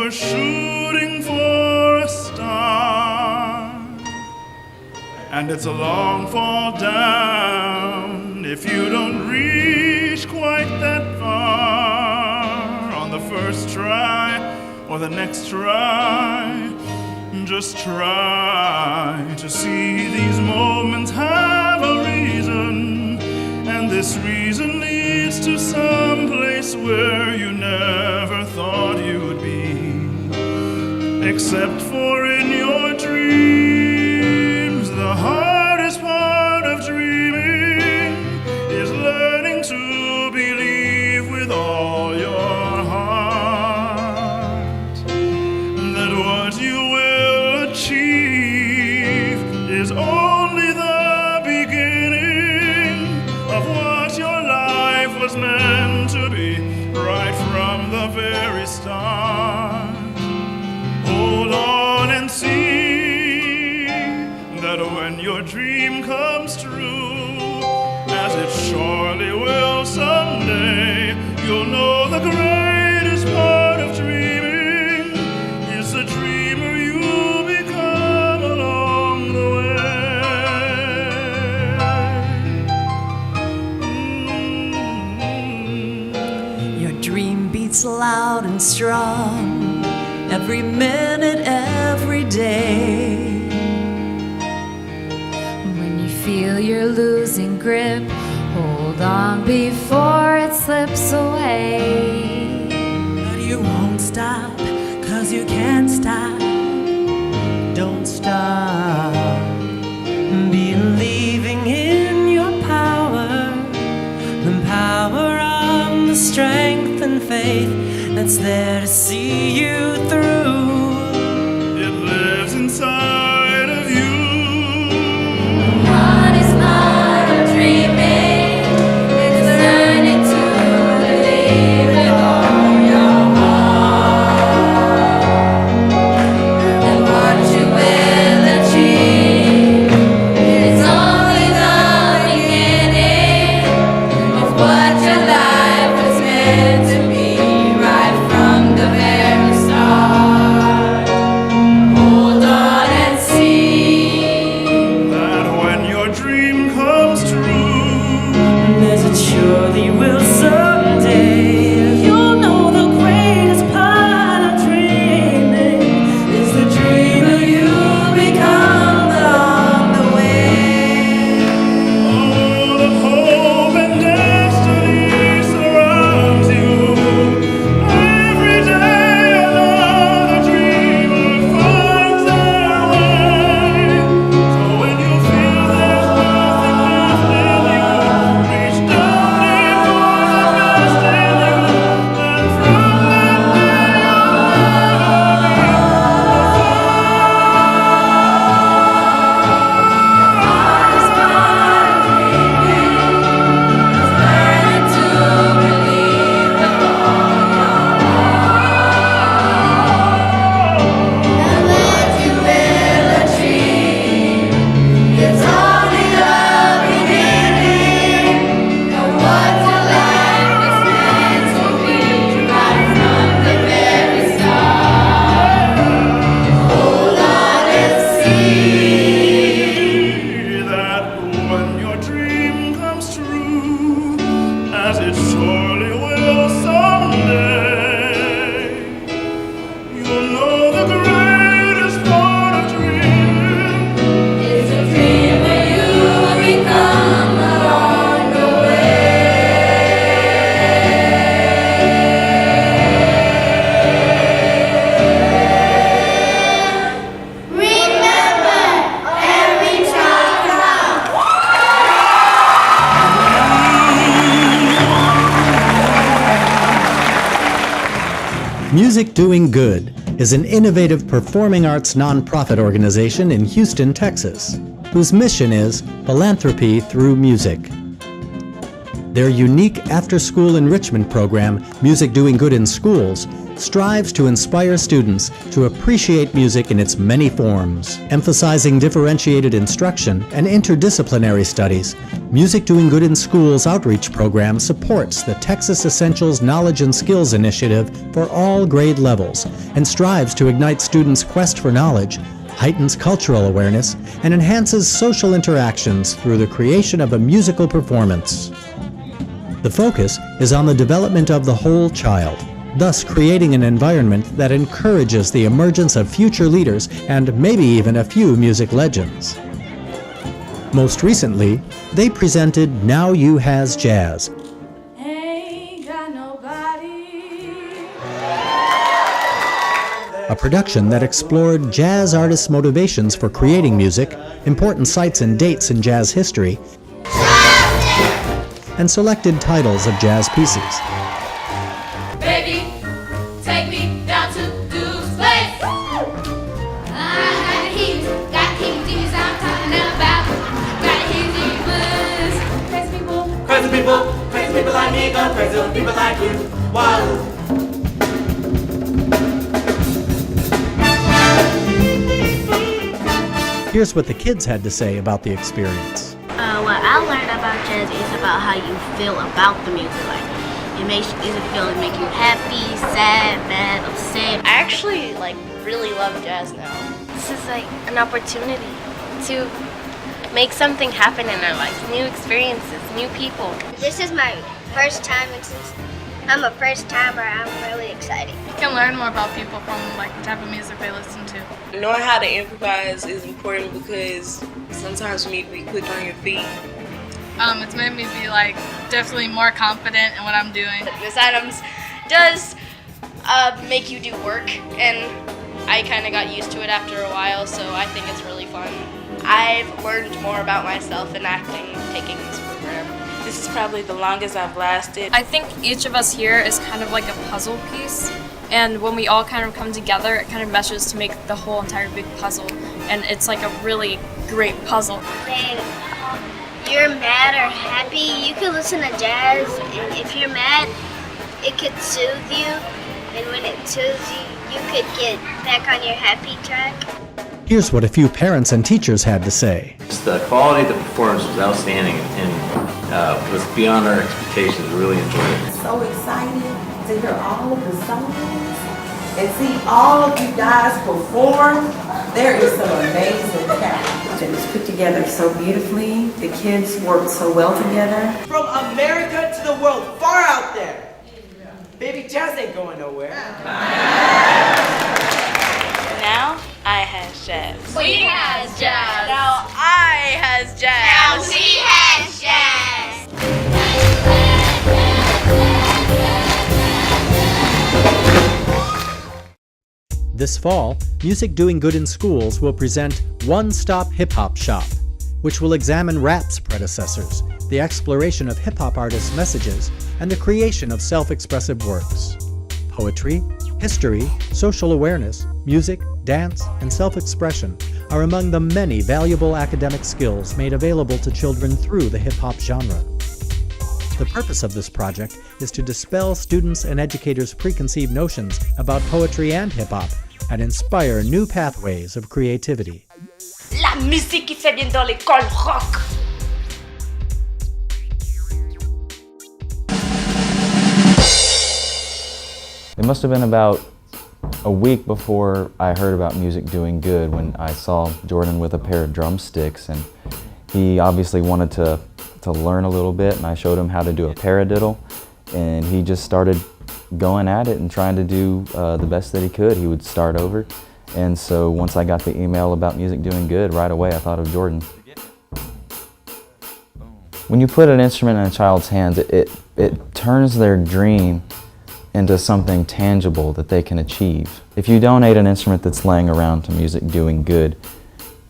you're shooting for a star, and it's a long fall down if you don't reach quite that far on the first try or the next try. Just try to see these moments have a reason, and this reason leads to some place where you never thought you'd be, except for in your dreams. The hardest part of dreaming is learning to believe with all your heart that what you will achieve is only the beginning of what your life was meant to be right from the very start. Hold on and see that when your dream comes true, as it surely will someday, you'll know the greatest part of dreaming is the dreamer you become along the way. Your dream beats loud and strong every minute, every day. When you feel you're losing grip, hold on before it slips away. But you won't stop, 'cause you can't stop. Don't stop believing in your power, the power of the strength and faith that's there to see you through. It lives inside of you. One is not a dreaming, it's learning to believe with all your heart that what you will achieve is only the beginning of what your life was meant to be right from the very start. Hold on and see That when your dream comes true, As it surely will someday, you'll know the greatest part of dreaming is the dreamer you become along the way. all of hope and destiny surrounds you. Every day another dreamer finds their way. So when you feel there's nothing left in you, reach down and for the best in you, and from that day you'll learning to believe with all your heart that what you will achieve is only the beginning of what your life was meant to be right from the very start. Hold on and see that when your dream comes true, as it surely will someday, you'll know the greatest part of dreaming. it's a dreamer you become along the way. Remember, every child counts. Music Doing Good is an innovative performing arts nonprofit organization in Houston, Texas, whose mission is philanthropy through music. Their unique after-school enrichment program, Music Doing Good in Schools, strives to inspire students to appreciate music in its many forms. Emphasizing differentiated instruction and interdisciplinary studies, Music Doing Good in Schools outreach program supports the Texas Essentials Knowledge and Skills Initiative for all grade levels and strives to ignite students' quest for knowledge, heightens cultural awareness, and enhances social interactions through the creation of a musical performance. The focus is on the development of the whole child, thus creating an environment that encourages the emergence of future leaders and maybe even a few music legends. Most recently, they presented Now You Has Jazz, Ain't got nobody. a production that explored jazz artists' motivations for creating music, important sites and dates in jazz history, and selected titles of jazz pieces. Baby, take me down to Duke's place. Got heat, I'm talking about. Got heat, crazy people. Crazy people like me, go crazy with people like you. Wow. Here's what the kids had to say about the experience. What I learned about jazz is about how you feel about the music. Like, it makes you feel, it make you happy, sad, mad, upset. I actually really love jazz now. This is like an opportunity to make something happen in our lives, new experiences, new people. This is my first time, and since I'm a first timer, I'm really excited. You can learn more about people from the type of music they listen to. Knowing how to improvise is important because sometimes when you be quick on your feet. It's made me be definitely more confident in what I'm doing. This items does make you do work, and I kind of got used to it after a while, so I think it's really fun. I've learned more about myself in acting taking this program. This is probably the longest I've lasted. I think each of us here is kind of like a puzzle piece, and when we all kind of come together, it kind of meshes to make the whole entire big puzzle, and it's like a really great puzzle. When you're mad or happy, you can listen to jazz, and if you're mad, it could soothe you, and when it soothes you, you could get back on your happy track. Here's what a few parents and teachers had to say. The quality of the performance was outstanding and was beyond our expectations. We really enjoyed it. So excited to hear all of the songs and see all of you guys perform. There is some amazing talent. It was put together so beautifully. The kids worked so well together. From America to the world, far out there. Baby, jazz ain't going nowhere. Now I has jazz. We has jazz. Now I has jazz. Now we has jazz. This fall, Music Doing Good in Schools will present One Stop Hip Hop Shop, which will examine rap's predecessors, the exploration of hip hop artists' messages, and the creation of self-expressive works. Poetry, history, social awareness, music, dance, and self-expression are among the many valuable academic skills made available to children through the hip-hop genre. The purpose of this project is to dispel students' and educators' preconceived notions about poetry and hip-hop and inspire new pathways of creativity. La musique qui fait bien dans l'école rock. It must have been about a week before I heard about Music Doing Good when I saw Jordan with a pair of drumsticks, and he obviously wanted to learn a little bit, and I showed him how to do a paradiddle, and he just started going at it and trying to do the best that he could. He would start over, and so once I got the email about Music Doing Good, right away I thought of Jordan. When you put an instrument in a child's hands, it turns their dream into something tangible that they can achieve. If you donate an instrument that's laying around to Music Doing Good,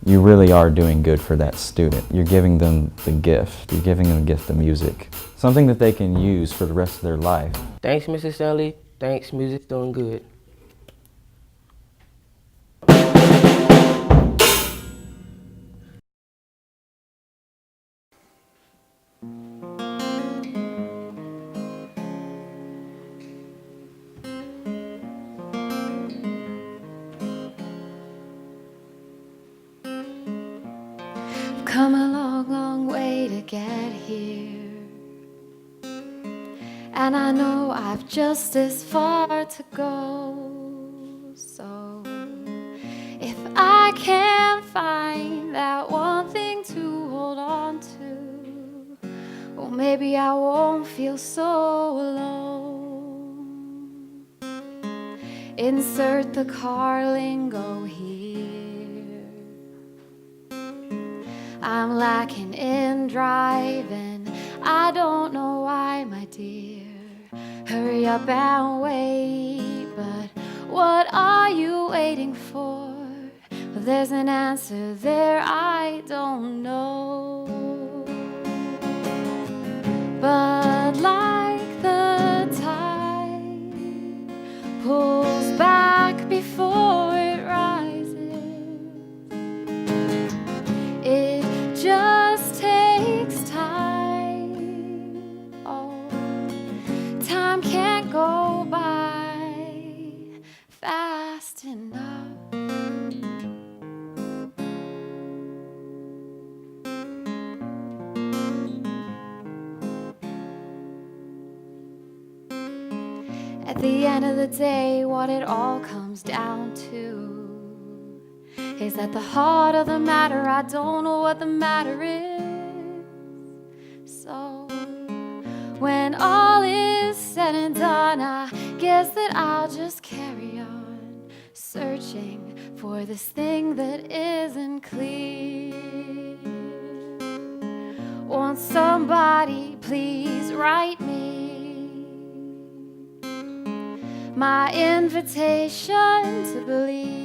you really are doing good for that student. You're giving them the gift. You're giving them the gift of music. Something that they can use for the rest of their life. Thanks, Mrs. Stanley. Thanks, Music Doing Good. come a long, long way to get here. And I know I've just as far to go. So if I can find that one thing to hold on to, well, maybe I won't feel so alone. Insert the car lingo here. I'm lacking in driving. I don't know why, my dear. Hurry up and wait, but what are you waiting for? Well, there's an answer there I don't know. But like the tide pulls back before it rises, it just takes time. Oh, time can't go by fast enough. At the end of the day, what it all comes down to is at the heart of the matter, I don't know what the matter is. So when all is said and done, I guess that I'll just carry on searching for this thing that isn't clear. Won't somebody please write me my invitation to believe?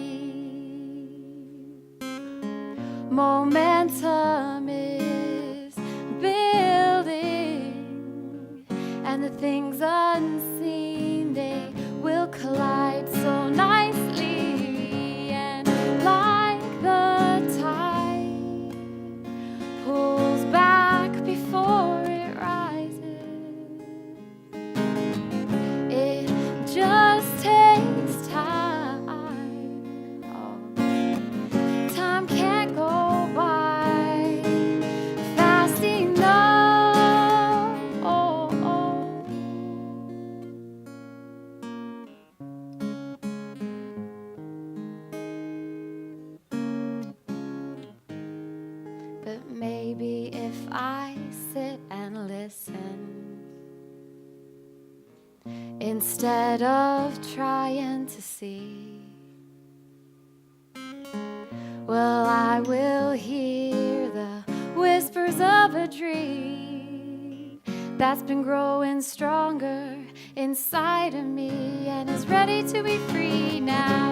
Momentum is building, and the things unseen, they will collide so nicely. And like the tide pulls back before it rises, it just takes time. Oh, time can't go by fast enough. Oh, oh. But maybe if I sit and listen instead of trying to see, well, I will hear the whispers of a dream that's been growing stronger inside of me and is ready to be free now.